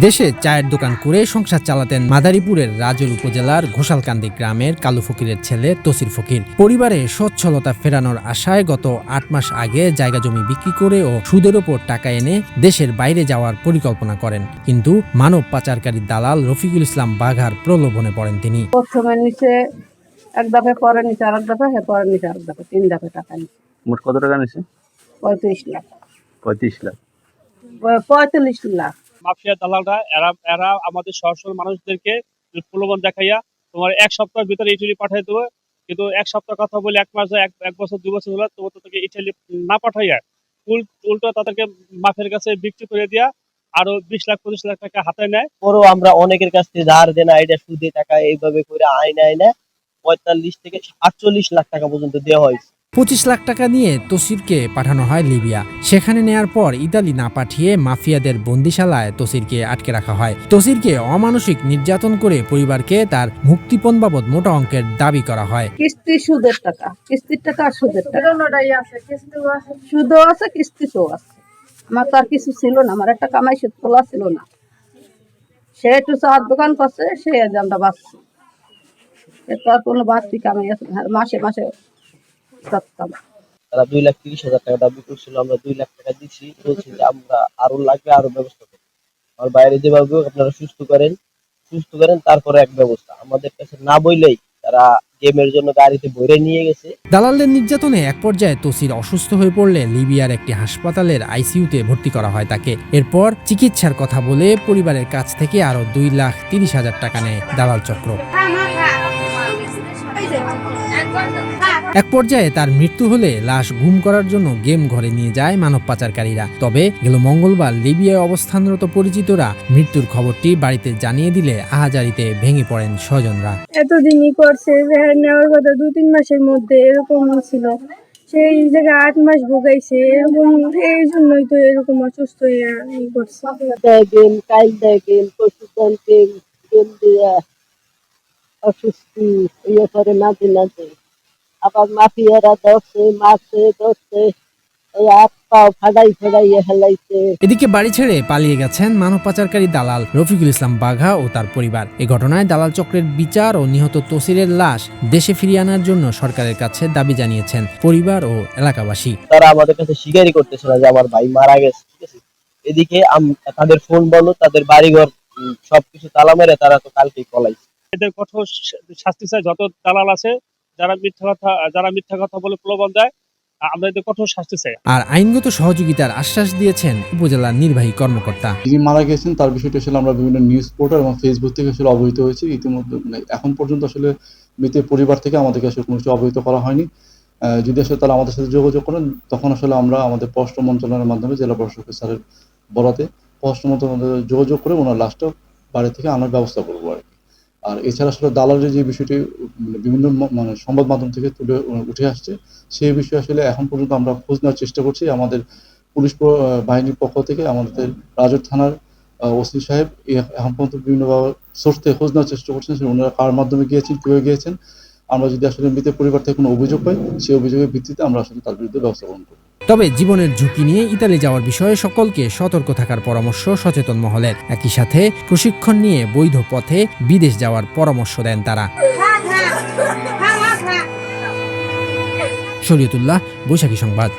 দেশে চায়ের দোকান করে সংসার চালাতেন মাদারীপুরের রাজল উপজেলার ঘোষালকান্দি গ্রামের কালু ফকিরের ছেলে তসির ফকির। পরিবারে সচ্ছলতা ফেরানোর আশায় গত ৮ মাস আগে জায়গা জমি বিক্রি করে ও সুদের ওপর টাকা এনে দেশের বাইরে যাওয়ার পরিকল্পনা করেন, কিন্তু মানব পাচারকারী দালাল রফিকুল ইসলাম বাঘার প্রলোভনে পড়েন তিনি। প্রথমে নিচে এক দফে, পরে নিচে আরেক দফে, পরে নিচে আরেক দফে, 3 দফে টাকা নিচে। মোট কত টাকা নিছে? 35 লাখ। 35 লাখ। 45 লাখ। মাফিয়া দালালরা এরা আমাদের সরল মানুষদেরকে প্রলোভন দেখাইয়া তোমার 1 সপ্তাহের ভিতরে ইটালি পাঠিয়ে দেবো, কিন্তু 1 সপ্তাহ কথা বলে 1 মাস যায়, 1 বছর 2 বছর হলো তোমার তাদেরকে ইটালি না পাঠাইয়া উল্টো তাদেরকে মাফিয়ার কাছে বিক্রি করে দিয়া আরো 20 লাখ 25 লাখ টাকা হাতে নেয়। পরও আমরা অনেকের কাছ থেকে ধার দেনা, এটা সুদে টাকা এইভাবে করে আইনা 45 থেকে 48 লাখ টাকা পর্যন্ত দেওয়া হয়েছে। 25 লাখ টাকা নিয়ে তসিরকে পাঠানো হয় লিবিয়া। সেখানে নেয়ার পর ইতালি না পাঠিয়ে মাফিয়াদের বন্দিশালায় তসিরকে আটকে রাখা হয়। তসিরকে অমানসিক নির্যাতন করে পরিবারকে তার মুক্তিপণ বাবদ মোটা অঙ্কের দাবি করা হয়। কিস্তি সুদের টাকা, কিস্তির টাকা আর সুদের টাকা সুদও আছে, কিস্তিও আছে। আমার তো আর কিছু ছিল না, আমার একটা কামাই সুদ তোলা ছিল না। সে একটু চার দোকান করছে, সে আমরা বাঁচছি। এরপর আর কোনো বাড়তি কামাই আছে মাসে মাসে তারা 2,30,000 টাকা দাবি করছিল, আমরা 2 লাখ টাকা দিচ্ছি, বলছি যে আমরা আরো লাগবে, আরো ব্যবস্থা করবো। আর বাইরে যেভাবে আপনারা সুস্থ করেন তারপরে এক ব্যবস্থা। আমাদের কাছে না বইলেই তারা গেমের জন্য গাড়িতে ভরে নিয়ে গেছে। দালালদের নির্যাতনে এক পর্যায়ে তসির অসুস্থ হয়ে পড়লে লিবিয়ার একটি হাসপাতালের আইসিইউতে ভর্তি করা হয় তাকে। এরপর চিকিৎসার কথা বলে পরিবারের কাছ থেকে আরো 2,30,000 টাকা নেয় দালাল চক্র। এক পর্যায়ে তার মৃত্যু হলে লাশ গুম করার জন্য গেম ঘরে নিয়ে যায় মানব পাচারকারীরা। তবে গেল মঙ্গলবার লিবিয়ায় অবস্থানরত পরিচিতরা মৃত্যুর খবরটি বাড়িতে জানিয়ে দিলে আহাজারিতে ভেঙে পড়েন স্বজনরা। এতদিনই করছে, নেওয়ার কথা 2-3 মাসের মধ্যে, এরকম ছিল। সেই জায়গায় 8 মাস ভোগাইছে, এরকম এই জন্যই তো এরকম অসুস্থ হয়ে করছে। গেম কাল গেম গেম দিয়া অসুস্থি ইয়ে করে নাতে আবার মাফিয়ারা মারছে এই হাত পাও ফাড়াইয়ে হেলাইছে। এদিকে বাড়ি ছেড়ে পালিয়ে গেছেন মানব পাচারকারী দালাল রফিকুল ইসলাম বাঘা ও তার পরিবার। এ ঘটনায় দালাল চক্রের বিচার ও নিহত তসিরের লাশ দেশে ফিরিয়ে আনার জন্য সরকারের কাছে দাবি জানিয়েছেন পরিবার ও এলাকাবাসী। তারা আমাদের কাছে স্বীকারই করতেছে না যে আমার ভাই মারা গেছে, ঠিক আছে। এদিকে তাদের ফোন বলো, তাদের বাড়িঘর সবকিছু তালা মেরে তারা তো কালকেই পলাইছে। এদের কঠোর শাস্তি চাই, যত দালাল আছে যারা মিথ্যা কথা বলে প্রলোভন দেয়, আমরা এদের কঠোর শাস্তি চাই। আর আইনগত সহযোগিতার আশ্বাস দিয়েছেন উপজেলা নির্বাহী কর্মকর্তা। যিনি মারা গেছেন তার বিষয়টি আসলে আমরা বিভিন্ন নিউজ পোর্টাল এবং ফেসবুক থেকে আসলে অবহিত হয়েছি। ইতিমধ্যে এখন পর্যন্ত আসলে মৃতের পরিবার থেকে আমাদেরকে আসলে কোনো কিছু অবহিত করা হয়নি। যদি আসলে তারা আমাদের সাথে যোগাযোগ করেন, তখন আসলে আমরা আমাদের পররাষ্ট্র মন্ত্রণালয়ের মাধ্যমে জেলা প্রশাসক স্যারের বরাতে পররাষ্ট্র মন্ত্রণালয়ে যোগাযোগ করে ওনার লাশটা বাড়ি থেকে আনার ব্যবস্থা করবো আর কি। আর এছাড়া আসলে দালালের যে বিষয়টি বিভিন্ন সংবাদ মাধ্যম থেকে উঠে আসছে, সেই বিষয়ে আসলে এখন পর্যন্ত আমরা খোঁজ নেওয়ার চেষ্টা করছি। আমাদের পুলিশ বাহিনীর পক্ষ থেকে আমাদের রাজর থানার ওসি সাহেব এখন পর্যন্ত বিভিন্নভাবে সোর্স থেকে খোঁজ নেওয়ার চেষ্টা করছেন, ওনারা কার মাধ্যমে গিয়েছেন, কীভাবে গিয়েছেন। আমরা যদি আসলে মৃতের পরিবার থেকে কোনো অভিযোগ পাই, সেই অভিযোগের ভিত্তিতে আমরা আসলে তার বিরুদ্ধে ব্যবস্থা গ্রহণ করব। তবে জীবনের ঝুঁকি নিয়ে ইতালি যাওয়ার বিষয়ে সকলকে সতর্ক থাকার পরামর্শ সচেতন মহলের। একই সাথে প্রশিক্ষণ নিয়ে বৈধ পথে বিদেশ যাওয়ার পরামর্শ দেন তারা। শরীয়তুল্লাহ, বৈশাখী সংবাদ।